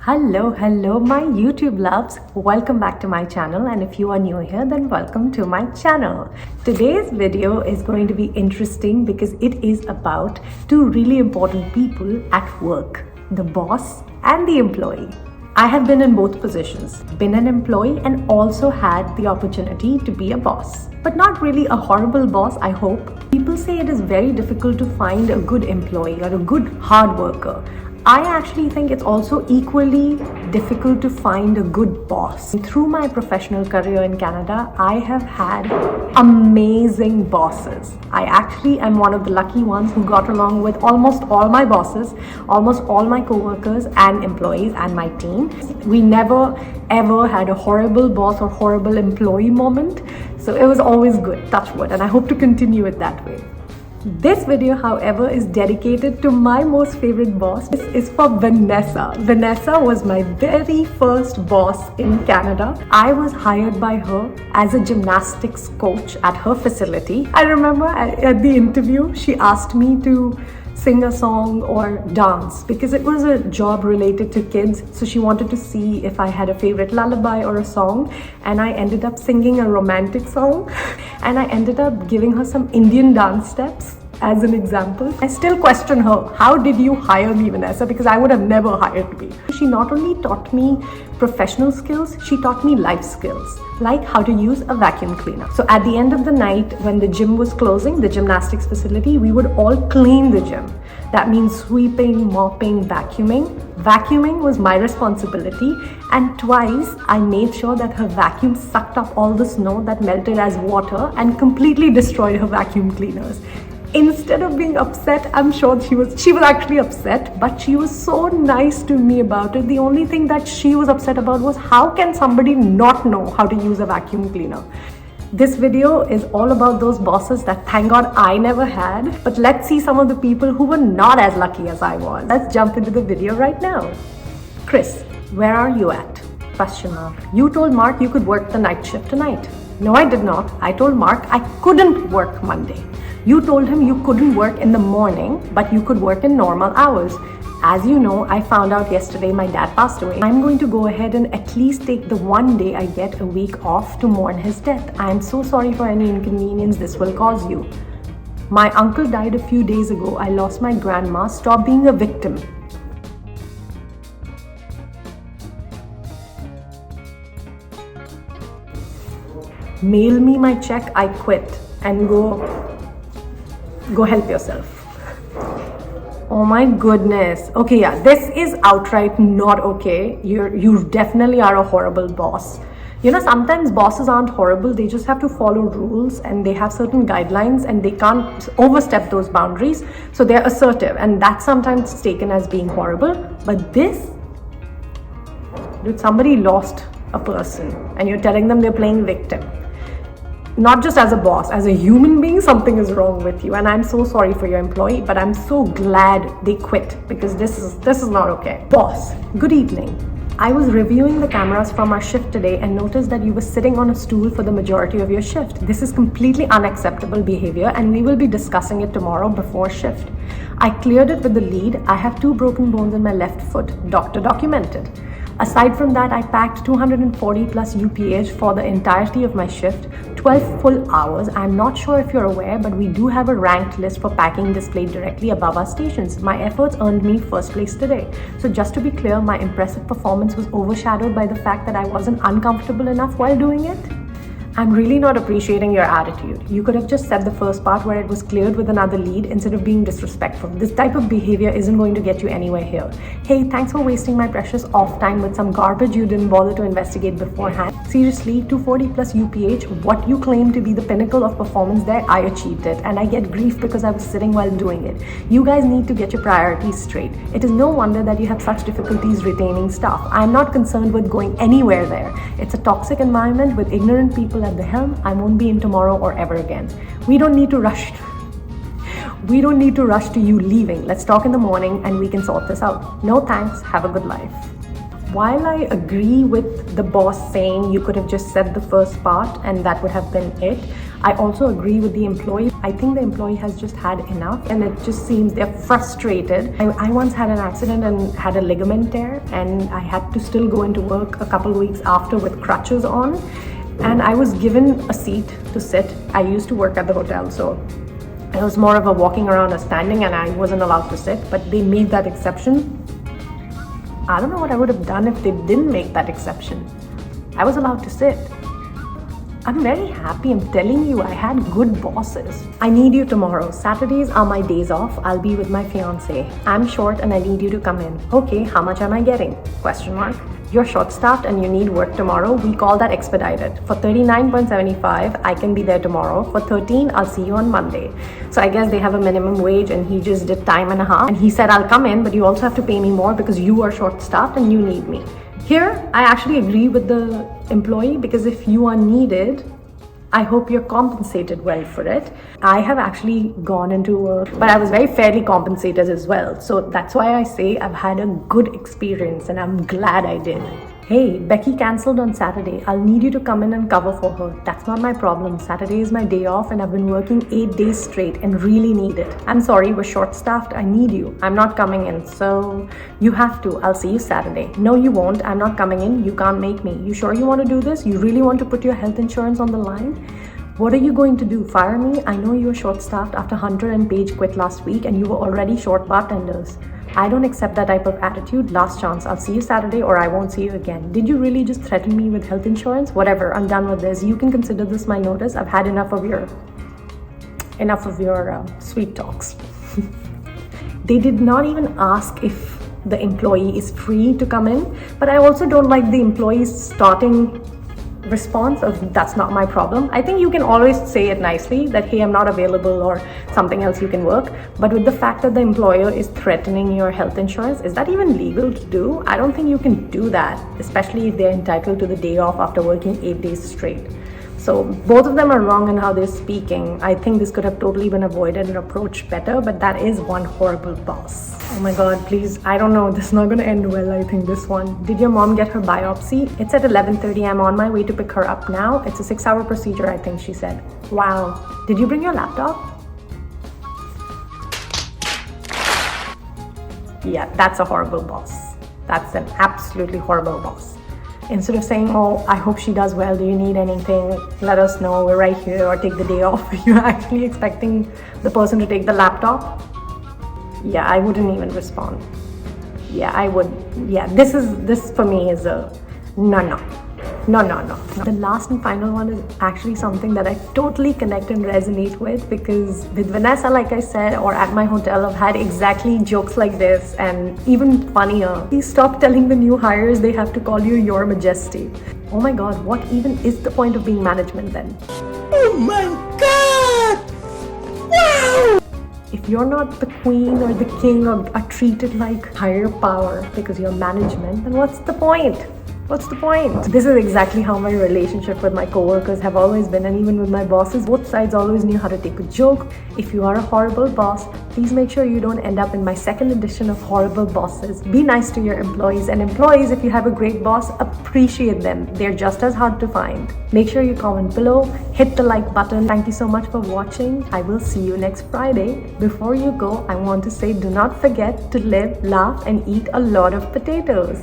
Hello my YouTube loves. Welcome back to my channel, and if you are new here, then welcome to my channel. Today's video is going to be interesting because it is about two really important people at work, the boss and the employee. I have been in both positions, been an employee and also had the opportunity to be a boss. But not really a horrible boss, I hope. People say it is very difficult to find a good employee or a good hard worker. I actually think it's also equally difficult to find a good boss. Through my professional career in Canada, I have had amazing bosses. I actually am one of the lucky ones who got along with almost all my bosses, almost all my co-workers and employees and my team. We never ever had a horrible boss or horrible employee moment. So it was always good, touch wood, and I hope to continue it that way. This video, however, is dedicated to my most favorite boss. This is for Vanessa. Vanessa was my very first boss in Canada. I was hired by her as a gymnastics coach at her facility. I remember at the interview, she asked me to sing a song or dance because it was a job related to kids. So she wanted to see if I had a favorite lullaby or a song, and I ended up singing a romantic song and I ended up giving her some Indian dance steps as an example. I still question her, how did you hire me, Vanessa? Because I would have never hired me. She not only taught me professional skills, she taught me life skills, like how to use a vacuum cleaner. So at the end of the night, when the gym was closing, the gymnastics facility, we would all clean the gym. That means sweeping, mopping, vacuuming. Vacuuming was my responsibility, and twice I made sure that her vacuum sucked up all the snow that melted as water and completely destroyed her vacuum cleaners. Instead of being upset, I'm sure she was actually upset, but she was so nice to me about it. The only thing that she was upset about was how can somebody not know how to use a vacuum cleaner? This video is all about those bosses that thank God I never had. But let's see some of the people who were not as lucky as I was. Let's jump into the video right now. Chris, where are you at? Question mark. You told Mark you could work the night shift tonight. No, I did not. I told Mark I couldn't work Monday. You told him you couldn't work in the morning, but you could work in normal hours. As you know, I found out yesterday my dad passed away. I'm going to go ahead and at least take the one day I get a week off to mourn his death. I am so sorry for any inconvenience this will cause you. My uncle died a few days ago. I lost my grandma. Stop being a victim. Mail me my check, I quit, and go help yourself. Oh my goodness. Okay, yeah, this is outright not okay. You definitely are a horrible boss. You know, sometimes bosses aren't horrible, they just have to follow rules and they have certain guidelines and they can't overstep those boundaries. So they're assertive, and that's sometimes taken as being horrible. But this, dude, somebody lost a person and you're telling them they're playing victim. Not just as a boss, as a human being, something is wrong with you. And I'm so sorry for your employee, but I'm so glad they quit because this is not okay. Boss, good evening. I was reviewing the cameras from our shift today and noticed that you were sitting on a stool for the majority of your shift. This is completely unacceptable behavior and we will be discussing it tomorrow before shift. I cleared it with the lead. I have 2 broken bones in my left foot. Doctor documented. Aside from that, I packed 240 plus UPH for the entirety of my shift, 12 full hours. I'm not sure if you're aware, but we do have a ranked list for packing displayed directly above our stations. My efforts earned me first place today. So just to be clear, my impressive performance was overshadowed by the fact that I wasn't uncomfortable enough while doing it. I'm really not appreciating your attitude. You could have just said the first part where it was cleared with another lead instead of being disrespectful. This type of behavior isn't going to get you anywhere here. Hey, thanks for wasting my precious off time with some garbage you didn't bother to investigate beforehand. Seriously, 240 plus UPH, what you claim to be the pinnacle of performance there, I achieved it. And I get grief because I was sitting while doing it. You guys need to get your priorities straight. It is no wonder that you have such difficulties retaining staff. I'm not concerned with going anywhere there. It's a toxic environment with ignorant people at the helm. I won't be in tomorrow or ever again. We don't need to rush to you leaving. Let's talk in the morning and we can sort this out. No thanks. Have a good life. While I agree with the boss saying you could have just said the first part and that would have been it, I also agree with the employee. I think the employee has just had enough and it just seems they're frustrated. I once had an accident and had a ligament tear, and I had to still go into work a couple of weeks after with crutches on, and I was given a seat to sit. I used to work at the hotel, so it was more of a walking around or standing, and I wasn't allowed to sit, but they made that exception. I don't know what I would have done if they didn't make that exception. I was allowed to sit. I'm very happy. I'm telling you, I had good bosses. I need you tomorrow. Saturdays are my days off. I'll be with my fiance. I'm short and I need you to come in. Okay, how much am I getting? Question mark. You're short-staffed and you need work tomorrow. We call that expedited. For $39.75, I can be there tomorrow. For $13, I'll see you on Monday. So I guess they have a minimum wage and he just did time and a half. And he said, I'll come in, but you also have to pay me more because you are short-staffed and you need me. Here, I actually agree with the employee, because if you are needed, I hope you're compensated well for it. I have actually gone into work, but I was very fairly compensated as well. So that's why I say I've had a good experience and I'm glad I did. Hey, Becky cancelled on Saturday. I'll need you to come in and cover for her. That's not my problem. Saturday is my day off and I've been working 8 days straight and really need it. I'm sorry, we're short-staffed. I need you. I'm not coming in, so you have to. I'll see you Saturday. No, you won't. I'm not coming in. You can't make me. You sure you want to do this? You really want to put your health insurance on the line? What are you going to do? Fire me? I know you're short-staffed after Hunter and Paige quit last week and you were already short bartenders. I don't accept that type of attitude. Last chance. I'll see you Saturday or I won't see you again. Did you really just threaten me with health insurance? Whatever, I'm done with this. You can consider this my notice. I've had enough of your sweet talks. They did not even ask if the employee is free to come in, but I also don't like the employee's starting response of that's not my problem. I think you can always say it nicely that hey, I'm not available or something else you can work, but with the fact that the employer is threatening your health insurance, is that even legal to do? I don't think you can do that, especially if they're entitled to the day off after working 8 days straight. So both of them are wrong in how they're speaking. I think this could have totally been avoided and approached better, but that is one horrible boss. Oh my god, please, I don't know, this is not going to end well, I think, this one. Did your mom get her biopsy? It's at 11:30. I'm on my way to pick her up now. It's a 6-hour procedure, I think she said. Wow. Did you bring your laptop? Yeah, that's a horrible boss. That's an absolutely horrible boss. Instead of saying, oh, I hope she does well, do you need anything, let us know, we're right here, or take the day off, you're actually expecting the person to take the laptop? Yeah, I wouldn't even respond. Yeah, I would. Yeah, this for me is a no. The last and final one is actually something that I totally connect and resonate with, because with Vanessa, like I said, or at my hotel, I've had exactly jokes like this and even funnier. Please stop telling the new hires they have to call you Your Majesty. Oh my god, what even is the point of being management then? Oh my god! Wow! If you're not the queen or the king or are treated like higher power because you're management, then what's the point? What's the point? This is exactly how my relationship with my coworkers have always been, and even with my bosses. Both sides always knew how to take a joke. If you are a horrible boss, please make sure you don't end up in my second edition of Horrible Bosses. Be nice to your employees, and employees, if you have a great boss, appreciate them. They're just as hard to find. Make sure you comment below, hit the like button. Thank you so much for watching. I will see you next Friday. Before you go, I want to say do not forget to live, laugh, and eat a lot of potatoes.